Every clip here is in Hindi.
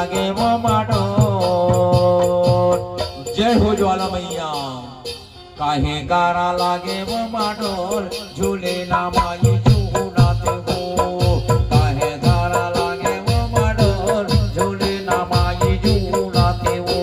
लागे वो माडो। जय हो ज्वाला मैया। काहे गारा लागे वो माडोल, झूले ना माई झूलाते हो। काहे गारा लागे वो माडोल, झूले ना माई झूलाते हो।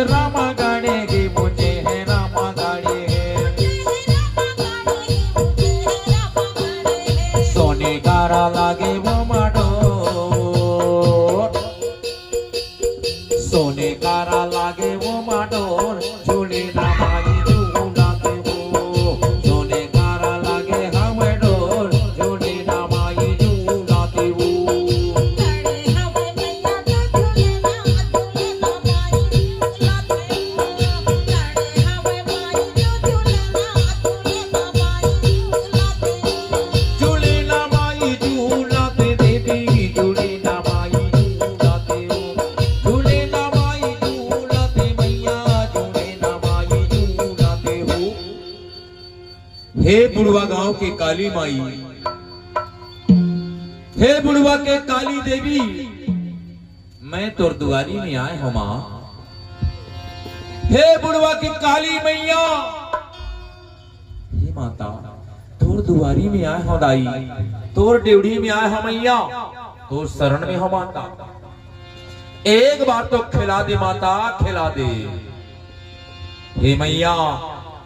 रामा गाड़े गे मुझे है रामा गाड़े सोने गारा लागे वो माडो। सोने गारा लागे वो माडो, झूले ना माई झूलाते हो। सोने गारा लागे हमें डोर, झूले ना माई झूलाते हो। हे बुढ़वा गांव के काली माई, हे बुढ़वा के काली देवी, मैं तोर दुआरी में आए हो मां। हे बुढ़वा की काली मैया, हे माता तोर दुआरी में आए हो दाई, तोर डेवढ़ी में आए हो मैया, तोर शरण में हो माता। एक बार तो खिला दे माता, खिला दे। हे मैया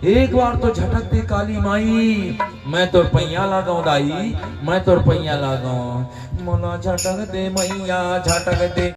एक बार तो झटक दे काली माई, मैं तोर पैया लगाऊं दाई, मैं तोर पैया लगाऊं। मोला झटक दे मैया, झटक दे।